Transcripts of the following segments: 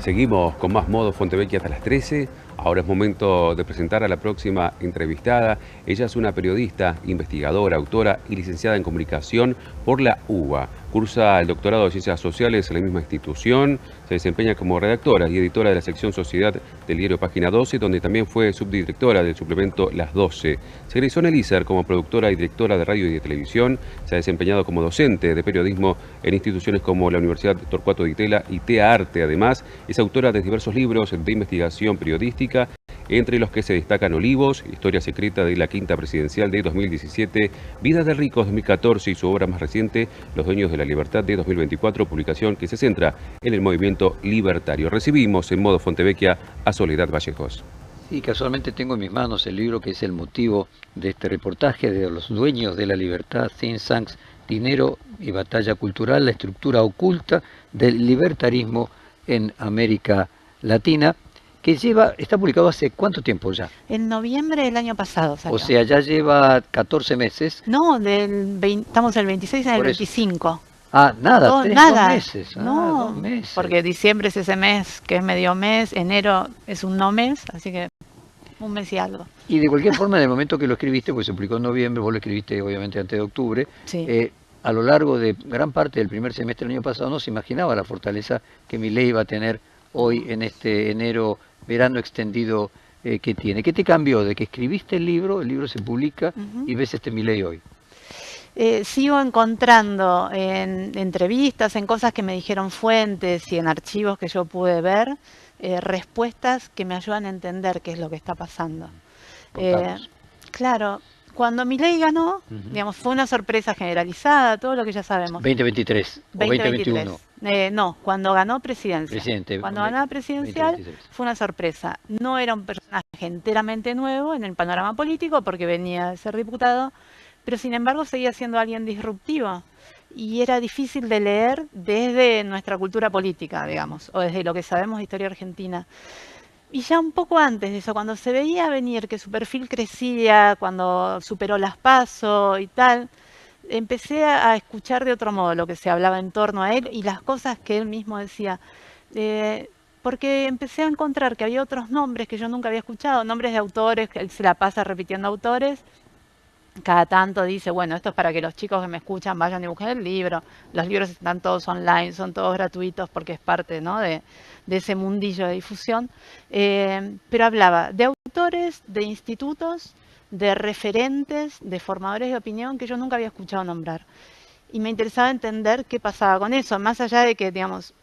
Seguimos con más Modo Fontevecchia hasta las 13. Ahora es momento de presentar a la próxima entrevistada. Ella es una periodista, investigadora, autora y licenciada en comunicación por la UBA. Cursa el doctorado de Ciencias Sociales en la misma institución. Se desempeña como redactora y editora de la sección Sociedad del diario Página 12, donde también fue subdirectora del suplemento Las 12. Se egresó en el ISER como productora y directora de radio y de televisión. Se ha desempeñado como docente de periodismo en instituciones como la Universidad Torcuato Di Tella y TEA Arte. Además, es autora de diversos libros de investigación periodística, entre los que se destacan Olivos, Historia secreta de la Quinta Presidencial de 2017, Vida de Ricos 2014 y su obra más reciente, Los Dueños de la Libertad de 2024, publicación que se centra en el movimiento libertario. Recibimos en Modo Fontevecchia a Soledad Vallejos. Sí, casualmente tengo en mis manos el libro que es el motivo de este reportaje de Los Dueños de la Libertad, Think Tanks, Dinero y Batalla Cultural, la estructura oculta del libertarismo en América Latina, que está publicado hace ¿cuánto tiempo ya? En noviembre del año pasado salió. O sea, ya lleva 14 meses. No, estamos el 26 en el 25. Ah, nada, dos 2 meses. No, 2 meses. porque diciembre es ese mes que es medio mes, enero es un no mes, así que un mes y algo. Y de cualquier forma, en el momento que lo escribiste, pues se publicó en noviembre, vos lo escribiste obviamente antes de octubre, sí. A lo largo de gran parte del primer semestre del año pasado no se imaginaba la fortaleza que Milei iba a tener hoy en este verano extendido que tiene. ¿Qué te cambió de que escribiste el libro se publica y ves este Milei hoy? Sigo encontrando en entrevistas, en cosas que me dijeron fuentes y en archivos que yo pude ver, respuestas que me ayudan a entender qué es lo que está pasando. Claro, cuando Milei ganó, digamos, fue una sorpresa generalizada, todo lo que ya sabemos. 2023 o 2021. No, cuando ganó presidencia. Cuando ganó la presidencial 2023. fue una sorpresa. No era un personaje enteramente nuevo en el panorama político porque venía de ser diputado, pero sin embargo seguía siendo alguien disruptivo. Y era difícil de leer desde nuestra cultura política, digamos, o desde lo que sabemos de historia argentina. Y ya un poco antes de eso, cuando se veía venir que su perfil crecía, cuando superó las PASO y tal, empecé a escuchar de otro modo lo que se hablaba en torno a él y las cosas que él mismo decía. Porque empecé a encontrar que había otros nombres que yo nunca había escuchado, nombres de autores, que él se la pasa repitiendo autores. Cada tanto dice, bueno, esto es para que los chicos que me escuchan vayan y busquen el libro. Los libros están todos online, son todos gratuitos porque es parte, ¿no?, de ese mundillo de difusión. Pero hablaba de autores, de institutos, de referentes, de formadores de opinión que yo nunca había escuchado nombrar. Y me interesaba entender qué pasaba con eso, más allá de que, digamos,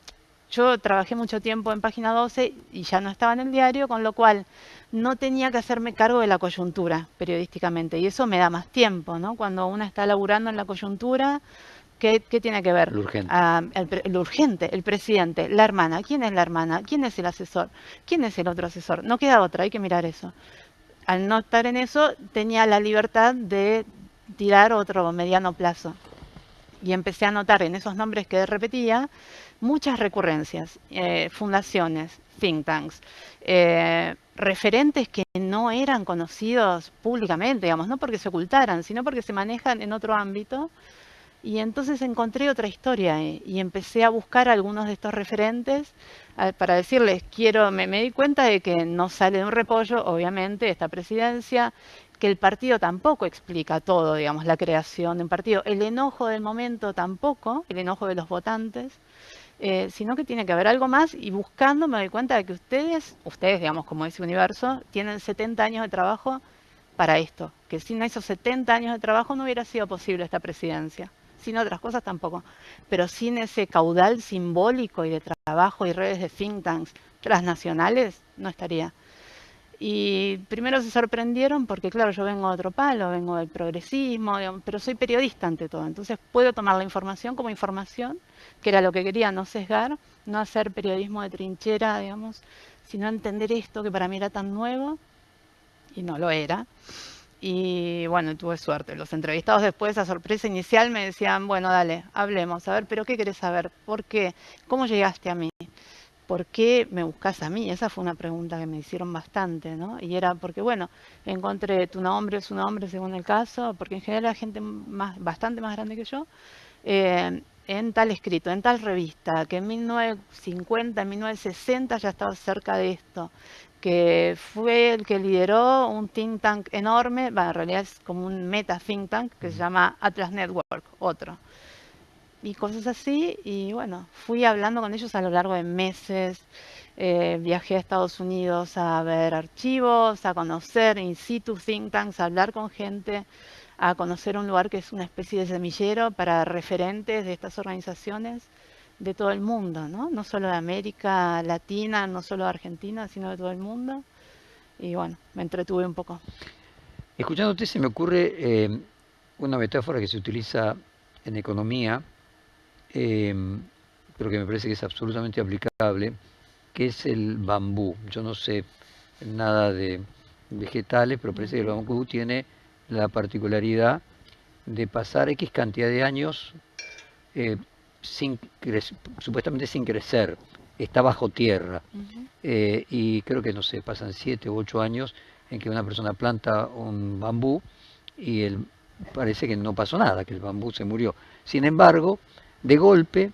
yo trabajé mucho tiempo en Página 12 y ya no estaba en el diario, con lo cual no tenía que hacerme cargo de la coyuntura periodísticamente. Y eso me da más tiempo, ¿no? Cuando una está laburando en la coyuntura, ¿qué tiene que ver? Lo urgente. Lo urgente, el presidente, la hermana. ¿Quién es la hermana? ¿Quién es el asesor? ¿Quién es el otro asesor? No queda otra, hay que mirar eso. Al no estar en eso, tenía la libertad de tirar otro mediano plazo. Y empecé a notar en esos nombres que repetía muchas recurrencias, fundaciones, think tanks, referentes que no eran conocidos públicamente, digamos, no porque se ocultaran, sino porque se manejan en otro ámbito. Y entonces encontré otra historia y empecé a buscar algunos de estos referentes para decirles, me di cuenta de que no sale de un repollo, obviamente, esta presidencia, que el partido tampoco explica todo, digamos, la creación de un partido, el enojo del momento tampoco, el enojo de los votantes, sino que tiene que haber algo más, y buscando me doy cuenta de que ustedes, digamos, como ese universo, tienen 70 años de trabajo para esto, que sin esos 70 años de trabajo no hubiera sido posible esta presidencia, sin otras cosas tampoco, pero sin ese caudal simbólico y de trabajo y redes de think tanks transnacionales, no estaría. Y primero se sorprendieron porque, claro, yo vengo de otro palo, vengo del progresismo, digamos, pero soy periodista ante todo. Entonces puedo tomar la información como información, que era lo que quería, no sesgar, no hacer periodismo de trinchera, digamos, sino entender esto que para mí era tan nuevo, y no lo era. Y bueno, tuve suerte. Los entrevistados después, a sorpresa inicial, me decían, bueno, dale, hablemos, a ver, pero ¿qué querés saber? ¿Por qué? ¿Cómo llegaste a mí? ¿Por qué me buscas a mí? Esa fue una pregunta que me hicieron bastante, ¿no? Y era porque, bueno, encontré tu nombre, su nombre según el caso, porque en general era gente bastante más grande que yo, en tal escrito, en tal revista, que en 1950, en 1960 ya estaba cerca de esto, que fue el que lideró un think tank enorme, bueno, en realidad es como un meta think tank que se llama Atlas Network, otro. Y cosas así, y bueno, fui hablando con ellos a lo largo de meses. Viajé a Estados Unidos a ver archivos, a conocer in situ think tanks, a hablar con gente, a conocer un lugar que es una especie de semillero para referentes de estas organizaciones de todo el mundo, ¿no? No solo de América Latina, no solo de Argentina, sino de todo el mundo. Y bueno, me entretuve un poco. Escuchándote se me ocurre una metáfora que se utiliza en economía, eh, pero que me parece que es absolutamente aplicable, que es el bambú. Yo no sé nada de vegetales, pero parece que el bambú tiene la particularidad de pasar X cantidad de años eh, supuestamente sin crecer, está bajo tierra. Y creo que, no sé, pasan 7 u 8 años en que una persona planta un bambú y parece que no pasó nada, que el bambú se murió. Sin embargo, de golpe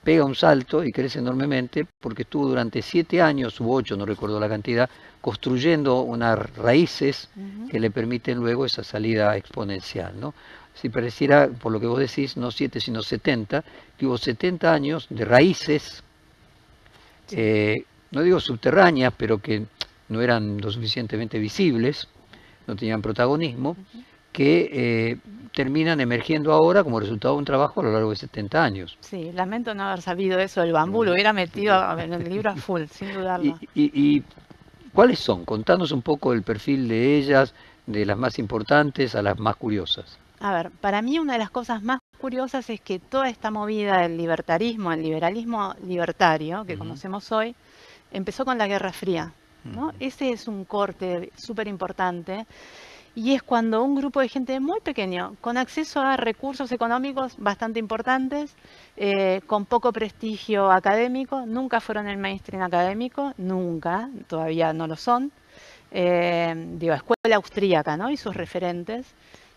pega un salto y crece enormemente porque estuvo durante 7 años u 8, no recuerdo la cantidad, construyendo unas raíces que le permiten luego esa salida exponencial, ¿no? Si pareciera, por lo que vos decís, no 7 sino 70, que hubo 70 años de raíces, no digo subterráneas, pero que no eran lo suficientemente visibles, no tenían protagonismo, que terminan emergiendo ahora como resultado de un trabajo a lo largo de 70 años. Sí, lamento no haber sabido eso del bambú, lo hubiera metido en el libro a full, sin dudarlo. ¿Y cuáles son? Contanos un poco el perfil de ellas, de las más importantes a las más curiosas. A ver, para mí una de las cosas más curiosas es que toda esta movida del libertarismo, el liberalismo libertario que conocemos hoy, empezó con la Guerra Fría, ¿no? Ese es un corte súper importante. Y es cuando un grupo de gente muy pequeño, con acceso a recursos económicos bastante importantes, con poco prestigio académico, nunca fueron el mainstream académico, nunca, todavía no lo son, digo, escuela austríaca, ¿no? Y sus referentes.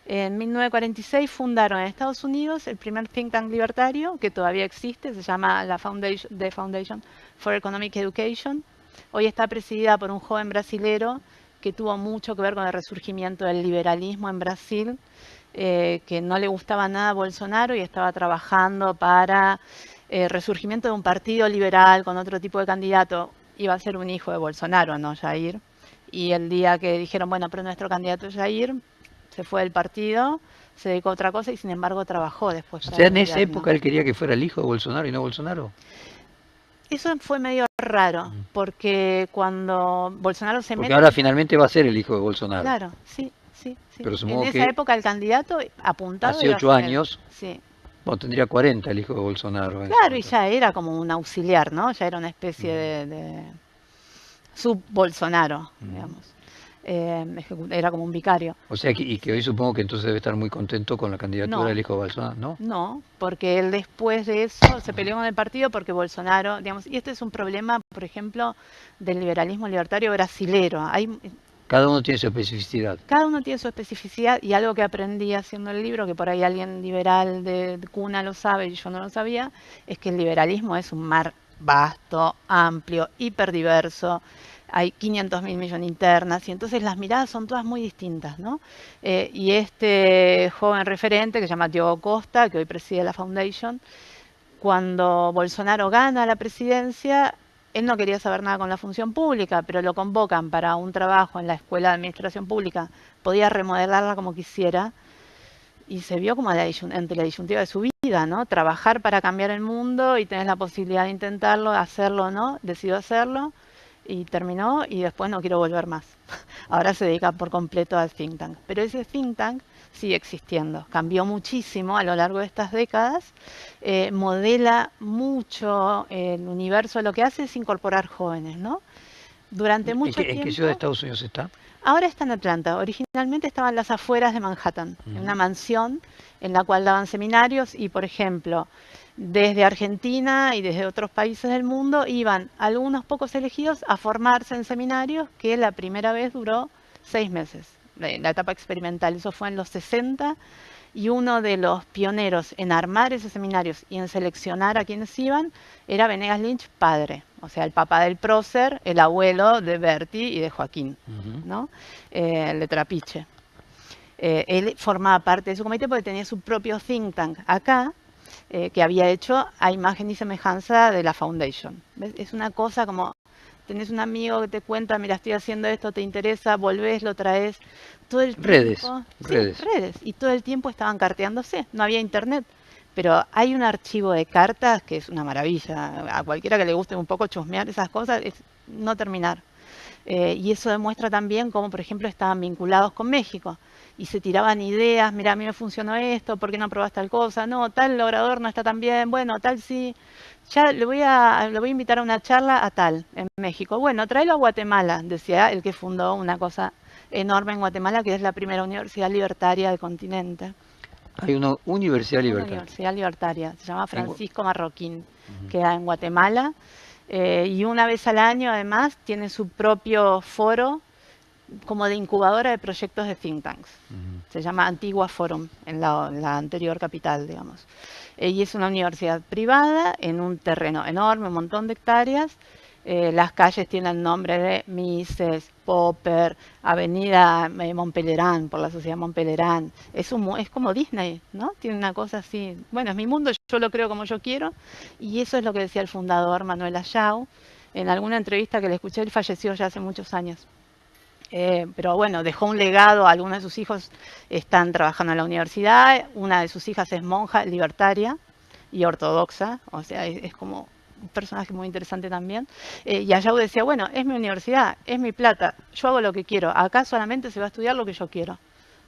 En 1946 fundaron en Estados Unidos el primer think tank libertario, que todavía existe, se llama The Foundation for Economic Education. Hoy está presidida por un joven brasilero que tuvo mucho que ver con el resurgimiento del liberalismo en Brasil, que no le gustaba nada a Bolsonaro y estaba trabajando para el resurgimiento de un partido liberal con otro tipo de candidato. Iba a ser un hijo de Bolsonaro, ¿no? Jair. Y el día que dijeron, bueno, pero nuestro candidato es Jair, se fue del partido, se dedicó a otra cosa y sin embargo trabajó después. O sea, en esa época él quería que fuera el hijo de Bolsonaro y no Bolsonaro. Eso fue medio raro, porque cuando Bolsonaro se porque mete... ahora finalmente va a ser el hijo de Bolsonaro. Claro, sí. Pero en esa época el candidato apuntado... Hace 8 años, sí. Bueno, tendría 40 el hijo de Bolsonaro. Claro, y ya era como un auxiliar, ¿no? Ya era una especie de sub-Bolsonaro, digamos. Era como un vicario. O sea, que hoy supongo que entonces debe estar muy contento con la candidatura del hijo de Bolsonaro, ¿no? No, porque él después de eso se peleó con el partido porque Bolsonaro, digamos, y este es un problema, por ejemplo, del liberalismo libertario brasilero. Cada uno tiene su especificidad. Cada uno tiene su especificidad y algo que aprendí haciendo el libro, que por ahí alguien liberal de cuna lo sabe y yo no lo sabía, es que el liberalismo es un mar vasto, amplio, hiperdiverso. Hay 500.000 millones internas y entonces las miradas son todas muy distintas, ¿no? Y este joven referente que se llama Diogo Costa, que hoy preside la Foundation, cuando Bolsonaro gana la presidencia, él no quería saber nada con la función pública, pero lo convocan para un trabajo en la Escuela de Administración Pública, podía remodelarla como quisiera y se vio como entre la disyuntiva de su vida, ¿no? Trabajar para cambiar el mundo y tener la posibilidad de intentarlo, hacerlo o no, decidió hacerlo. Y terminó y después no quiero volver más. Ahora se dedica por completo al think tank. Pero ese think tank sigue existiendo. Cambió muchísimo a lo largo de estas décadas. Modela mucho el universo. Lo que hace es incorporar jóvenes, ¿no? Durante mucho tiempo... ¿En qué ciudad de Estados Unidos está? Ahora está en Atlanta. Originalmente estaba en las afueras de Manhattan, en una mansión en la cual daban seminarios y, por ejemplo, desde Argentina y desde otros países del mundo iban algunos pocos elegidos a formarse en seminarios que la primera vez duró 6 meses, la etapa experimental. Eso fue en los 60 y uno de los pioneros en armar esos seminarios y en seleccionar a quienes iban era Venegas Lynch padre, o sea, el papá del prócer, el abuelo de Berti y de Joaquín, ¿no? El de Trapiche. Él formaba parte de su comité porque tenía su propio think tank acá, que había hecho a imagen y semejanza de la Foundation. ¿Ves? Es una cosa como, tenés un amigo que te cuenta, mira, estoy haciendo esto, te interesa, volvés, lo traes. Todo el tiempo, redes. Y todo el tiempo estaban carteándose, no había internet. Pero hay un archivo de cartas que es una maravilla. A cualquiera que le guste un poco chusmear esas cosas, es no terminar. Y eso demuestra también cómo, por ejemplo, estaban vinculados con México y se tiraban ideas, mira, a mí me funcionó esto, ¿por qué no probás tal cosa? No, tal logrador no está tan bien, bueno, tal sí. Ya lo voy a invitar a una charla a tal, en México. Bueno, tráelo a Guatemala, decía el que fundó una cosa enorme en Guatemala, que es la primera universidad libertaria del continente. Hay una universidad libertaria. Una universidad libertaria, se llama Francisco Marroquín, queda en Guatemala. Y una vez al año, además, tiene su propio foro como de incubadora de proyectos de think tanks. Se llama Antigua Forum, en la anterior capital, digamos. Y es una universidad privada en un terreno enorme, un montón de hectáreas. Las calles tienen el nombre de Mises, Popper, Avenida Montpellier, por la Sociedad Montpellier. Es como Disney, ¿no? Tiene una cosa así. Bueno, es mi mundo, yo lo creo como yo quiero. Y eso es lo que decía el fundador Manuel Ayau. En alguna entrevista que le escuché, él falleció ya hace muchos años. Pero bueno, dejó un legado, algunos de sus hijos están trabajando en la universidad, una de sus hijas es monja libertaria y ortodoxa, o sea, es como un personaje muy interesante también. Y Ayau decía, bueno, es mi universidad, es mi plata, yo hago lo que quiero, acá solamente se va a estudiar lo que yo quiero,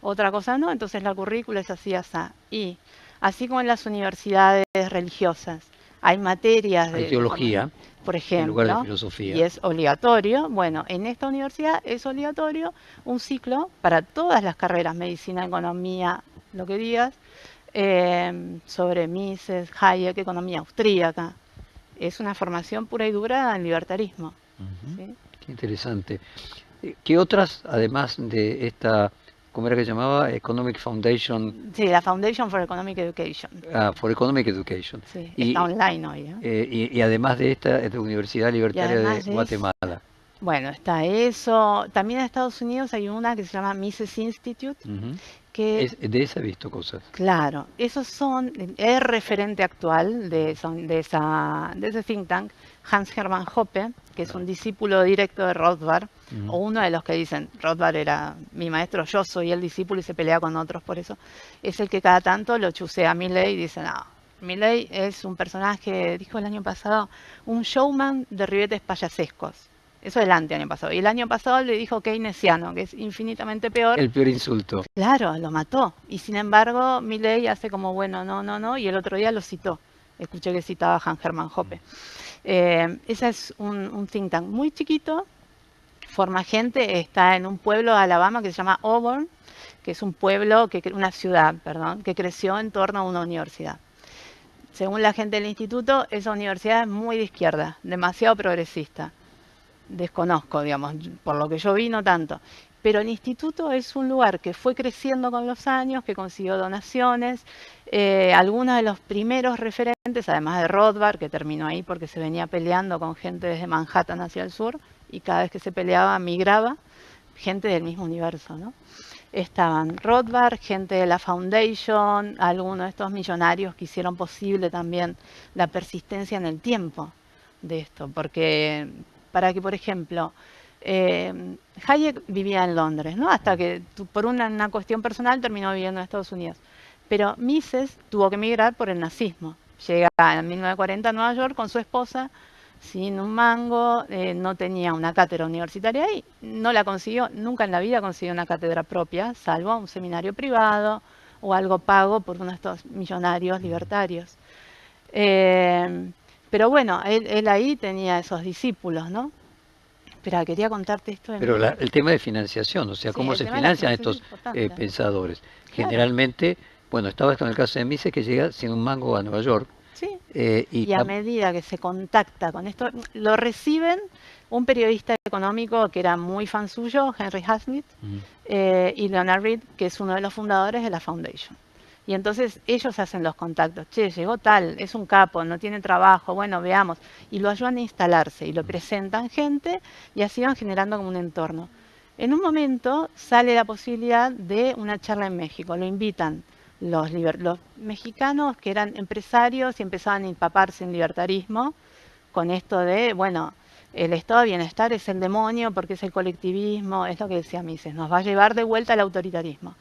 otra cosa no, entonces la currícula es así, así. Y así como en las universidades religiosas, hay materias de teología, por ejemplo, en lugar de filosofía. Y es obligatorio. Bueno, en esta universidad es obligatorio un ciclo para todas las carreras, medicina, economía, lo que digas, sobre Mises, Hayek, economía austríaca. Es una formación pura y dura en libertarismo. ¿Sí? Qué interesante. ¿Qué otras, además de esta, cómo era que se llamaba? Economic Foundation. Sí, la Foundation for Economic Education. For Economic Education. Sí, está online hoy. Y además de esta, es de Universidad Libertaria de Guatemala. Bueno, está eso. También en Estados Unidos hay una que se llama Mises Institute. Que de esa he visto cosas. Claro, esos es referente actual de ese think tank, Hans Hermann Hoppe, que es un discípulo directo de Rothbard, o uno de los que dicen, Rothbard era mi maestro, yo soy el discípulo y se pelea con otros por eso. Es el que cada tanto lo chusea a Milley y dice, no, Milley es un personaje, dijo el año pasado, un showman de ribetes payasescos. Eso el año pasado. Y el año pasado le dijo keynesiano, que es infinitamente peor. El peor insulto. Claro, lo mató. Y sin embargo, Milley hace como, bueno, no, y el otro día lo citó. Escuché que citaba a Hans Hermann Hoppe. Ese es un think tank muy chiquito, forma gente, está en un pueblo de Alabama que se llama Auburn, que es un pueblo, una ciudad, perdón, que creció en torno a una universidad. Según la gente del instituto, esa universidad es muy de izquierda, demasiado progresista. Desconozco, digamos, por lo que yo vi no tanto, pero el instituto es un lugar que fue creciendo con los años, que consiguió donaciones, algunos de los primeros referentes, además de Rothbard, que terminó ahí porque se venía peleando con gente desde Manhattan hacia el sur, y cada vez que se peleaba migraba, gente del mismo universo, ¿no? Estaban Rothbard, gente de la Foundation, algunos de estos millonarios que hicieron posible también la persistencia en el tiempo de esto, porque para que, por ejemplo, Hayek vivía en Londres, ¿no? Hasta que por una cuestión personal terminó viviendo en Estados Unidos. Pero Mises tuvo que emigrar por el nazismo. Llega en 1940 a Nueva York con su esposa, sin un mango, no tenía una cátedra universitaria ahí, no la consiguió, nunca en la vida consiguió una cátedra propia, salvo un seminario privado o algo pago por uno de estos millonarios libertarios. Pero bueno, él ahí tenía esos discípulos, ¿no? Espera, quería contarte esto. Pero el tema de financiación, o sea, sí, cómo se financian estos pensadores. Claro. Generalmente, bueno, estaba esto en el caso de Mises, que llega sin un mango a Nueva York. Sí, y a medida que se contacta con esto, lo reciben un periodista económico que era muy fan suyo, Henry Hazlitt, y Leonard Read, que es uno de los fundadores de la Foundation. Y entonces ellos hacen los contactos. Che, llegó tal, es un capo, no tiene trabajo, bueno, veamos. Y lo ayudan a instalarse y lo presentan gente y así van generando como un entorno. En un momento sale la posibilidad de una charla en México. Lo invitan los mexicanos que eran empresarios y empezaban a empaparse en libertarismo con esto de, bueno, el estado de bienestar es el demonio porque es el colectivismo, es lo que decía Mises, nos va a llevar de vuelta al autoritarismo.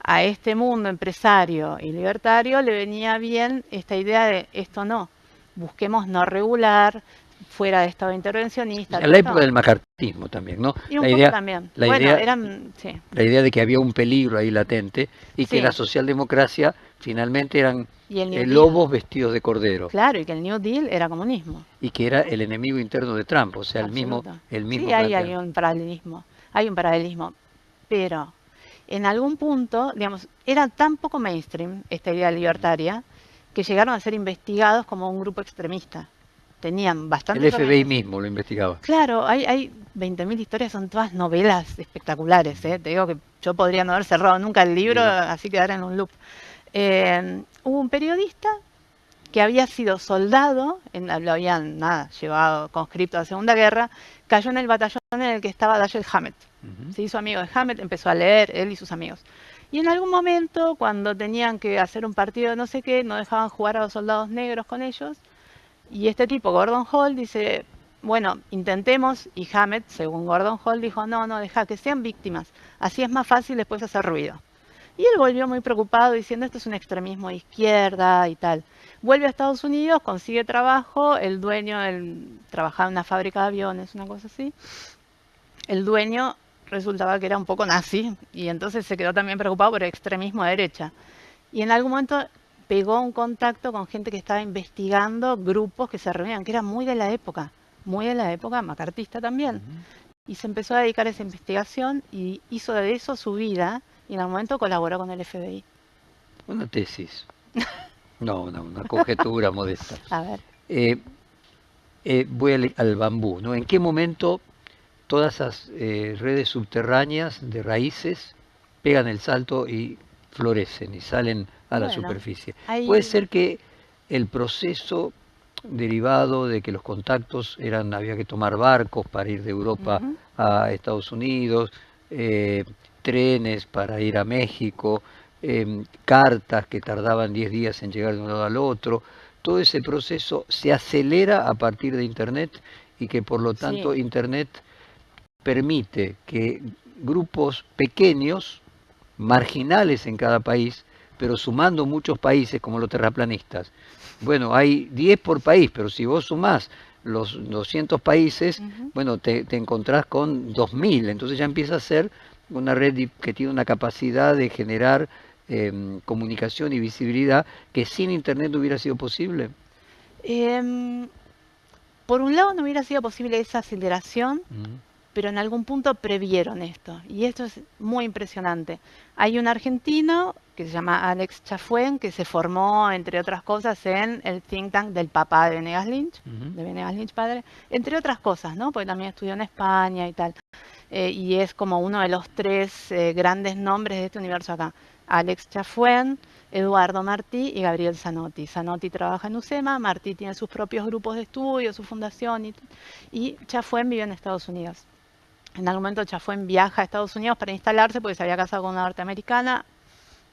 A este mundo empresario y libertario le venía bien esta idea de esto no, busquemos no regular, fuera de estado intervencionista. En la época del macartismo también, ¿no? Y un poco también. Bueno, eran, sí. La idea de que había un peligro ahí latente y que Sí. la socialdemocracia finalmente eran Y el New Deal. lobos vestidos de cordero. Claro, y que el New Deal era comunismo. Y que era el enemigo interno de Trump, o sea, el Absoluto. mismo Sí, hay un paralelismo. Hay un paralelismo. Pero en algún punto, digamos, era tan poco mainstream esta idea libertaria que llegaron a ser investigados como un grupo extremista. Tenían bastante... El FBI mismo lo investigaba. Claro, hay 20.000 historias, son todas novelas espectaculares. ¿Eh? Te digo que yo podría no haber cerrado nunca el libro, así quedara en un loop. Hubo un periodista que había sido soldado, lo habían llevado conscripto a la Segunda Guerra, cayó en el batallón en el que estaba Dashiell Hammett. Se hizo amigo de Hammett, empezó a leer, él y sus amigos. Y en algún momento, cuando tenían que hacer un partido de no sé qué, no dejaban jugar a los soldados negros con ellos. Y este tipo, Gordon Hall, dice, bueno, intentemos, y Hammett, según Gordon Hall, dijo, no, deja que sean víctimas, así es más fácil después hacer ruido. Y él volvió muy preocupado diciendo, esto es un extremismo de izquierda y tal. Vuelve a Estados Unidos, consigue trabajo, el dueño, trabajaba en una fábrica de aviones, una cosa así. El dueño resultaba que era un poco nazi, y entonces se quedó también preocupado por el extremismo de derecha. Y en algún momento pegó un contacto con gente que estaba investigando grupos que se reunían, que era muy de la época macartista también. Y se empezó a dedicar a esa investigación y hizo de eso su vida, y en algún momento colaboró con el FBI. Una tesis. No, una conjetura modesta. A ver. Voy al bambú, ¿no? ¿En qué momento todas esas redes subterráneas de raíces pegan el salto y florecen y salen a la superficie? Puede ser que el proceso derivado de que los contactos había que tomar barcos para ir de Europa a Estados Unidos, trenes para ir a México, cartas que tardaban 10 días en llegar de un lado al otro. Todo ese proceso se acelera a partir de Internet y que por lo tanto Internet permite que grupos pequeños, marginales en cada país, pero sumando muchos países como los terraplanistas. Bueno, hay 10 por país, pero si vos sumás los 200 países, bueno, te encontrás con 2000, entonces ya empieza a ser una red que tiene una capacidad de generar comunicación y visibilidad que sin Internet no hubiera sido posible. Por un lado no hubiera sido posible esa aceleración, pero en algún punto previeron esto, y esto es muy impresionante. Hay un argentino que se llama Alex Chafuen, que se formó, entre otras cosas, en el think tank del papá de Venegas Lynch, de Venegas Lynch padre, entre otras cosas, ¿no? Porque también estudió en España y tal. Y es como uno de los 3 grandes nombres de este universo acá. Alex Chafuen, Eduardo Martí y Gabriel Zanotti. Zanotti trabaja en UCEMA, Martí tiene sus propios grupos de estudio, su fundación, y Chafuen vive en Estados Unidos. En algún momento Chafuen viaja a Estados Unidos para instalarse porque se había casado con una norteamericana,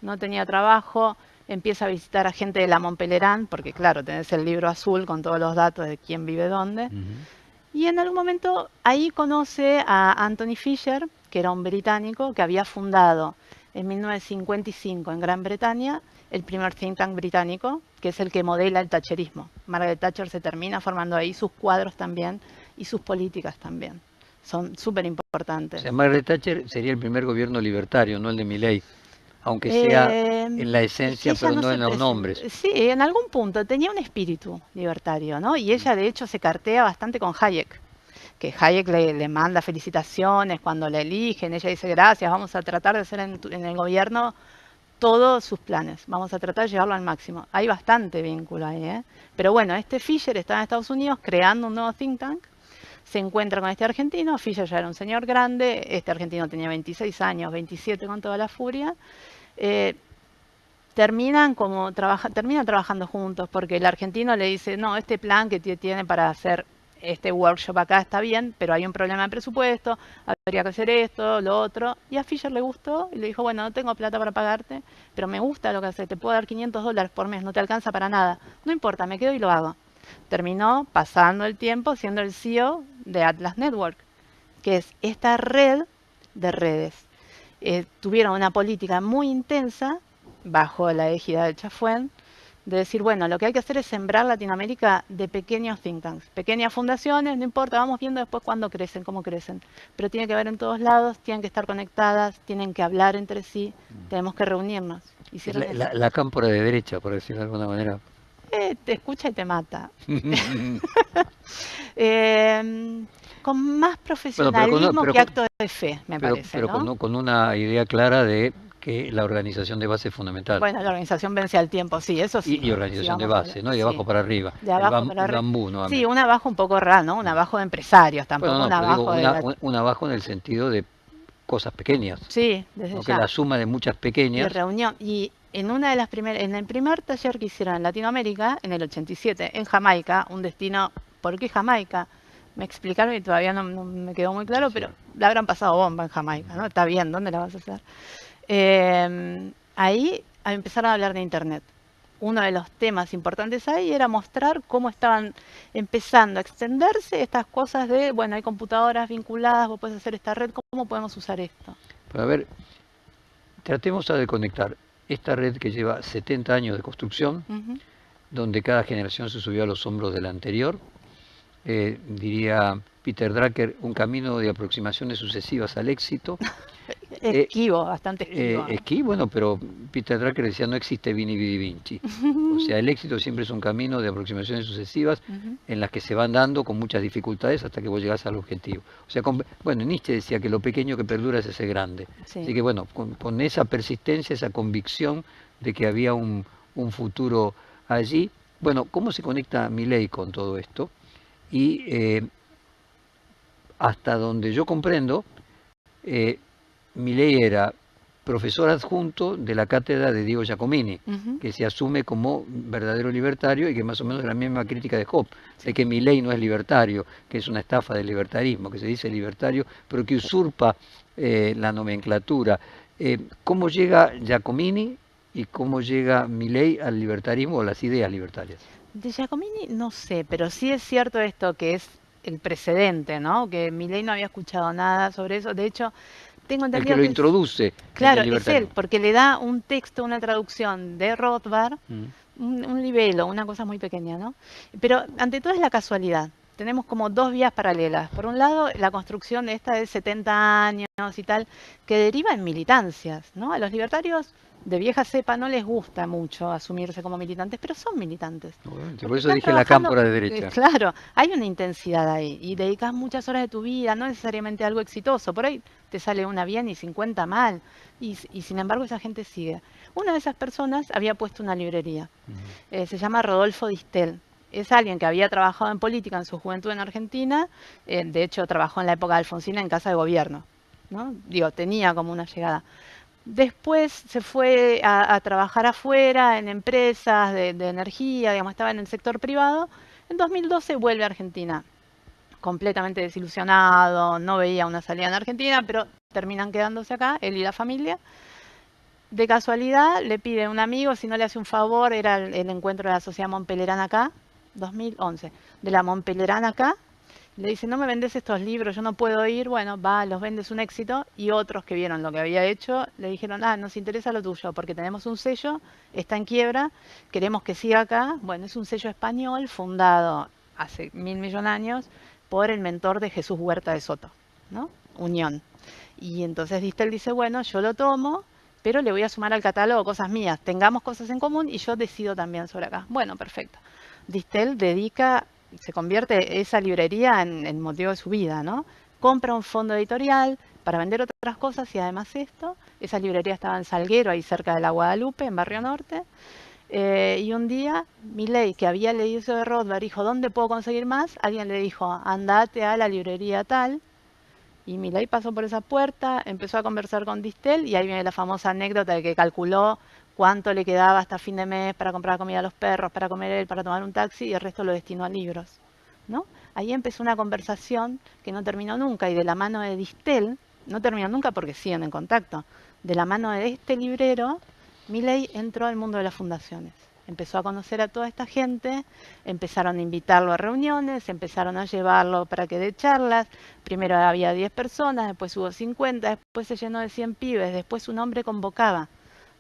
no tenía trabajo, empieza a visitar a gente de la Montpellerin, porque claro, tenés el libro azul con todos los datos de quién vive dónde. Y en algún momento ahí conoce a Anthony Fisher, que era un británico que había fundado en 1955 en Gran Bretaña el primer think tank británico, que es el que modela el thatcherismo. Margaret Thatcher se termina formando ahí, sus cuadros también y sus políticas también. Son súper importantes. O sea, Margaret Thatcher sería el primer gobierno libertario, no el de Milei, aunque sea en la esencia, pero no en los nombres. Sí, en algún punto tenía un espíritu libertario, ¿no? Y ella de hecho se cartea bastante con Hayek, que Hayek le manda felicitaciones cuando la eligen, ella dice gracias, vamos a tratar de hacer en el gobierno todos sus planes, vamos a tratar de llevarlo al máximo. Hay bastante vínculo ahí, ¿eh? Pero bueno, este Fisher está en Estados Unidos creando un nuevo think tank, se encuentra con este argentino, Fisher ya era un señor grande, este argentino tenía 26 años, 27 con toda la furia, terminan trabajando juntos, porque el argentino le dice, no, este plan que tiene para hacer este workshop acá está bien, pero hay un problema de presupuesto, habría que hacer esto, lo otro. Y a Fisher le gustó y le dijo, bueno, no tengo plata para pagarte, pero me gusta lo que haces, te puedo dar $500 por mes, no te alcanza para nada. No importa, me quedo y lo hago. Terminó pasando el tiempo siendo el CEO de Atlas Network, que es esta red de redes. Tuvieron una política muy intensa bajo la égida del Chafuen, de decir, bueno, lo que hay que hacer es sembrar Latinoamérica de pequeños think tanks, pequeñas fundaciones, no importa, vamos viendo después cuándo crecen, cómo crecen, pero tiene que haber en todos lados, tienen que estar conectadas, tienen que hablar entre sí, tenemos que reunirnos. Hicieron eso. La cámpora de derecha, por decirlo de alguna manera. Te escucha y te mata. Con más profesionalismo que acto de fe, me parece. Pero ¿no? con una idea clara de que la organización de base es fundamental. Bueno, la organización vence al tiempo, sí, eso sí. Y organización de base, ¿no? Y de abajo para arriba. De abajo para el bambú, ¿no? Sí, un abajo un poco raro, ¿no? Un abajo de empresarios, tampoco bueno, un abajo un abajo en el sentido de cosas pequeñas. Sí, desde ya. Que la suma de muchas pequeñas. De reunión. Y en una de las primeras, en el primer taller que hicieron en Latinoamérica, en el 87, en Jamaica, un destino, ¿por qué Jamaica? Me explicaron y todavía no me quedó muy claro, pero la habrán pasado bomba en Jamaica, ¿no? Está bien, ¿dónde la vas a hacer? Ahí empezaron a hablar de Internet. Uno de los temas importantes ahí era mostrar cómo estaban empezando a extenderse estas cosas de, bueno, hay computadoras vinculadas, vos podés hacer esta red, ¿cómo podemos usar esto? Pero a ver, tratemos de conectar esta red que lleva 70 años de construcción, donde cada generación se subió a los hombros de la anterior. Diría Peter Drucker, un camino de aproximaciones sucesivas al éxito. Esquivo, bastante esquivo. Bueno, pero Peter Drucker decía, no existe Vini Vidi Vinci. O sea, el éxito siempre es un camino de aproximaciones sucesivas en las que se van dando con muchas dificultades hasta que vos llegás al objetivo. O sea, bueno, Nietzsche decía que lo pequeño que perdura es ese grande. Sí. Así que bueno, con esa persistencia, esa convicción de que había un futuro allí. Bueno, ¿cómo se conecta Milei con todo esto? Y hasta donde yo comprendo, Milei era profesor adjunto de la cátedra de Diego Giacomini, que se asume como verdadero libertario y que más o menos es la misma crítica de Hobbes, de que Milei no es libertario, que es una estafa del libertarismo, que se dice libertario, pero que usurpa la nomenclatura. ¿Cómo llega Giacomini y cómo llega Milei al libertarismo o las ideas libertarias? De Giacomini no sé, pero sí es cierto esto que es el precedente, ¿no? Que Milei no había escuchado nada sobre eso. De hecho, tengo entendido el que lo introduce. Claro, es él, porque le da un texto, una traducción de Rothbard, un libelo, una cosa muy pequeña, ¿no? Pero ante todo es la casualidad. Tenemos como dos vías paralelas. Por un lado, la construcción de esta de 70 años y tal, que deriva en militancias, ¿no? A los libertarios de vieja cepa no les gusta mucho asumirse como militantes, pero son militantes. Por eso dije la cámpora de derecha. Claro, hay una intensidad ahí y dedicas muchas horas de tu vida, no necesariamente algo exitoso. Por ahí te sale una bien y 50 mal, y sin embargo esa gente sigue. Una de esas personas había puesto una librería, se llama Rodolfo Distel. Es alguien que había trabajado en política en su juventud en Argentina, de hecho trabajó en la época de Alfonsina en Casa de Gobierno, ¿no? Digo, tenía como una llegada. Después se fue a trabajar afuera en empresas de energía, digamos, estaba en el sector privado. En 2012 vuelve a Argentina, completamente desilusionado, no veía una salida en Argentina, pero terminan quedándose acá, él y la familia. De casualidad le pide a un amigo si no le hace un favor, era el encuentro de la Sociedad Montpellier acá, 2011, de la Montpellier acá. Le dice, no me vendes estos libros, yo no puedo ir. Bueno, va, los vendes, un éxito. Y otros que vieron lo que había hecho, le dijeron, nos interesa lo tuyo, porque tenemos un sello, está en quiebra, queremos que siga acá. Bueno, es un sello español fundado hace 1000 millones de años por el mentor de Jesús Huerta de Soto, ¿no? Unión. Y entonces Distel dice, bueno, yo lo tomo, pero le voy a sumar al catálogo cosas mías. Tengamos cosas en común y yo decido también sobre acá. Bueno, perfecto. Distel se convierte esa librería en el motivo de su vida, ¿no? Compra un fondo editorial para vender otras cosas y además esto. Esa librería estaba en Salguero, ahí cerca de la Guadalupe, en Barrio Norte. Y un día, Milei, que había leído eso de Rothbard, dijo, ¿dónde puedo conseguir más? Alguien le dijo, andate a la librería tal. Y Milei pasó por esa puerta, empezó a conversar con Distel y ahí viene la famosa anécdota de que calculó cuánto le quedaba hasta fin de mes para comprar comida a los perros, para comer él, para tomar un taxi, y el resto lo destinó a libros, ¿no? Ahí empezó una conversación que no terminó nunca, y de la mano de Distel, no terminó nunca porque siguen en contacto, de la mano de este librero, Milei entró al mundo de las fundaciones. Empezó a conocer a toda esta gente, empezaron a invitarlo a reuniones, empezaron a llevarlo para que dé charlas. Primero había 10 personas, después hubo 50, después se llenó de 100 pibes, después un hombre convocaba.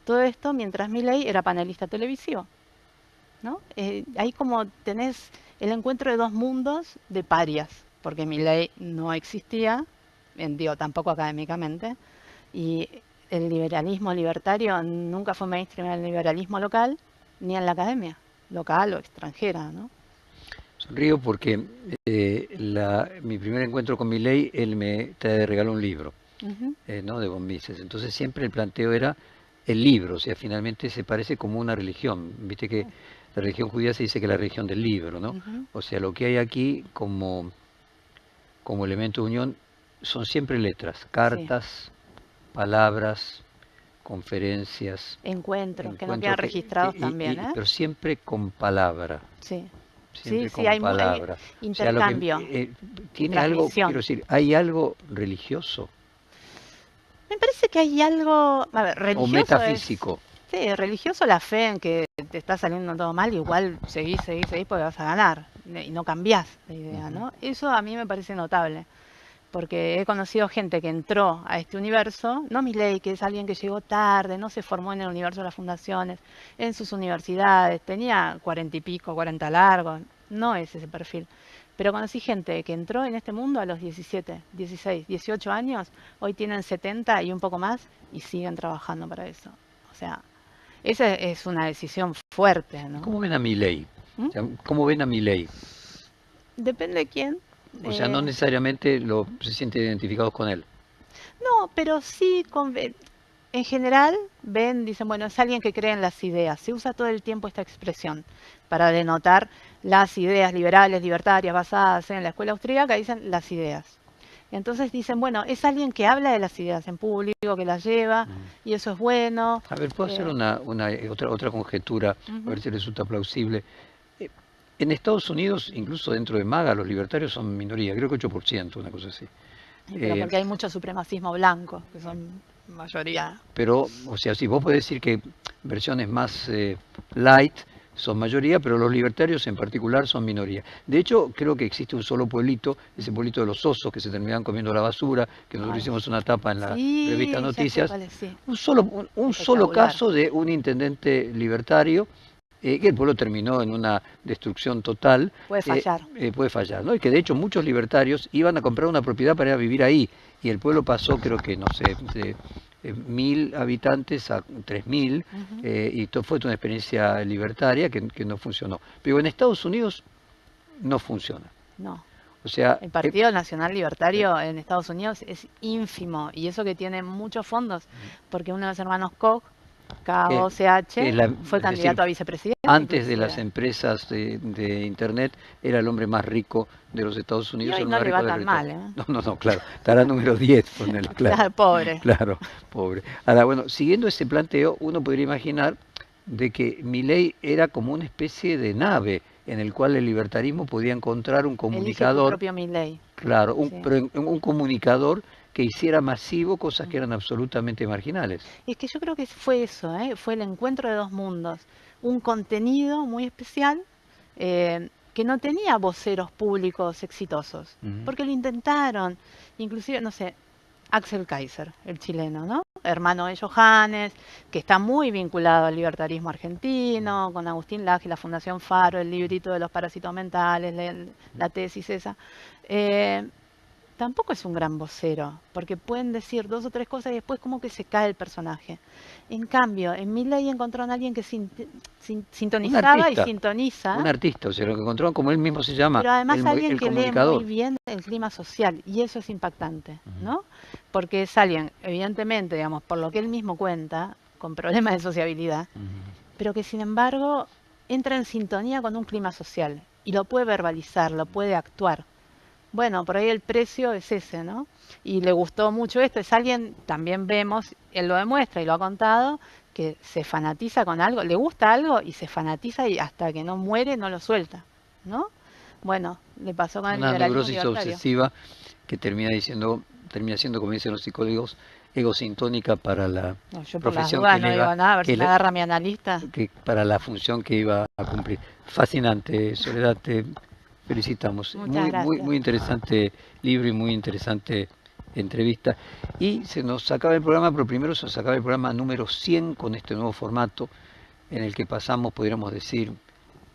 Todo esto mientras Milei era panelista televisivo, ¿no? Ahí como tenés el encuentro de dos mundos de parias, porque Milei no existía, digo, tampoco académicamente, y el liberalismo libertario nunca fue mainstream en el liberalismo local, ni en la academia, local o extranjera, ¿no? Sonrío porque mi primer encuentro con Milei, él me te regaló un libro, ¿no? De von Mises. Entonces siempre el planteo era el libro, o sea, finalmente se parece como una religión. Viste que la religión judía se dice que es la religión del libro, ¿no? O sea, lo que hay aquí como elemento de unión son siempre letras, cartas, palabras, conferencias, encuentros que no quedan registrados también, pero siempre con palabra. Sí. Siempre Sí, con hay palabra. intercambio. O sea, tiene algo, quiero decir, ¿hay algo religioso? Me parece que hay algo, a ver, religioso. O metafísico. Sí, religioso la fe en que te está saliendo todo mal, igual seguís porque vas a ganar y no cambiás la idea, ¿no? Eso a mí me parece notable, porque he conocido gente que entró a este universo, no Milei, que es alguien que llegó tarde, no se formó en el universo de las fundaciones, en sus universidades, tenía 40 y pico, 40 largos, no es ese perfil. Pero conocí gente que entró en este mundo a los 17, 16, 18 años, hoy tienen 70 y un poco más y siguen trabajando para eso. O sea, esa es una decisión fuerte, ¿no? ¿Cómo ven a Milei? O sea, ¿cómo ven a Milei? Depende de quién. O sea, no necesariamente se sienten identificados con él. No, pero sí, en general dicen, bueno, es alguien que cree en las ideas. Se usa todo el tiempo esta expresión para denotar las ideas liberales, libertarias, basadas en la escuela austríaca, dicen las ideas. Y entonces dicen, bueno, es alguien que habla de las ideas en público, que las lleva, y eso es bueno. A ver, ¿puedo hacer otra conjetura? A ver si resulta plausible. En Estados Unidos, incluso dentro de MAGA, los libertarios son minoría, creo que 8%, una cosa así. Pero porque hay mucho supremacismo blanco, que son mayoría. Pero, o sea, sí, vos podés decir que versiones más light son mayoría, pero los libertarios en particular son minoría. De hecho, creo que existe un solo pueblito, ese pueblito de los osos que se terminan comiendo la basura, que nosotros hicimos una tapa en la revista Noticias. Un solo caso de un intendente libertario, que el pueblo terminó en una destrucción total. Puede fallar. Puede fallar, ¿no? Y que de hecho muchos libertarios iban a comprar una propiedad para ir a vivir ahí, y el pueblo pasó, creo que, no sé, de 1000 habitantes a 3000, y fue una experiencia libertaria que no funcionó. Pero en Estados Unidos no funciona. No. O sea, el Partido Nacional Libertario en Estados Unidos es ínfimo, y eso que tiene muchos fondos, porque uno de los hermanos Koch, KOCH, fue candidato a vicepresidente. Antes de las empresas de Internet, era el hombre más rico de los Estados Unidos. Y hoy no le va tan mal, ¿eh? No, claro. Estará número 10 con él, claro. Pobre. Claro, pobre. Ahora, bueno, siguiendo ese planteo, uno podría imaginar de que Milei era como una especie de nave en el cual el libertarismo podía encontrar un comunicador. El propio Milei. Claro, pero un comunicador que hiciera masivo cosas que eran absolutamente marginales. Y es que yo creo que fue eso, fue el encuentro de dos mundos. Un contenido muy especial que no tenía voceros públicos exitosos, porque lo intentaron. Inclusive, no sé, Axel Kaiser, el chileno, ¿no? Hermano de Johannes, que está muy vinculado al libertarismo argentino, con Agustín Laje, la Fundación Faro, el librito de los parásitos mentales, la tesis esa. Tampoco es un gran vocero, porque pueden decir 2 o 3 cosas y después como que se cae el personaje. En cambio, en Milei encontraron a alguien que sintonizaba y sintoniza. Un artista, o sea, lo que encontraron, como él mismo se llama, pero además alguien que lee muy bien el clima social, y eso es impactante, ¿no? Porque es alguien, evidentemente, digamos, por lo que él mismo cuenta, con problemas de sociabilidad, pero que sin embargo entra en sintonía con un clima social, y lo puede verbalizar, lo puede actuar. Bueno, por ahí el precio es ese, ¿no? Y le gustó mucho esto. Es alguien, también vemos, él lo demuestra y lo ha contado, que se fanatiza con algo, le gusta algo y se fanatiza y hasta que no muere no lo suelta, ¿no? Bueno, le pasó con el Una liberalismo neurosis libertario. obsesiva que termina siendo, como dicen los psicólogos, egosintónica para la No, yo por las profesión dudas no digo nada, a ver que si me la- agarra mi analista. que para la función que iba a cumplir. Fascinante, Soledad, te felicitamos. Muchas Muy, muy, gracias. muy interesante libro y muy interesante entrevista. Y se nos acaba el programa, pero primero se nos acaba el programa número 100 con este nuevo formato en el que pasamos, podríamos decir,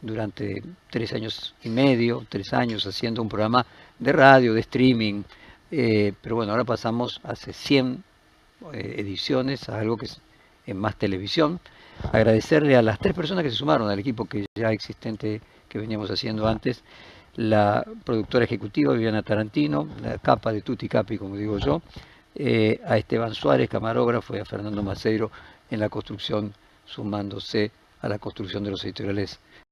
durante 3 años y medio, 3 años, haciendo un programa de radio, de streaming. Pero bueno, ahora pasamos hace 100 ediciones a algo que es más televisión. Agradecerle a las 3 personas que se sumaron al equipo que ya existente que veníamos haciendo antes, la productora ejecutiva Viviana Tarantino, la capa de Tutti Capi, como digo yo, a Esteban Suárez, camarógrafo, y a Fernando Maceiro en la construcción, sumándose a la construcción de los editoriales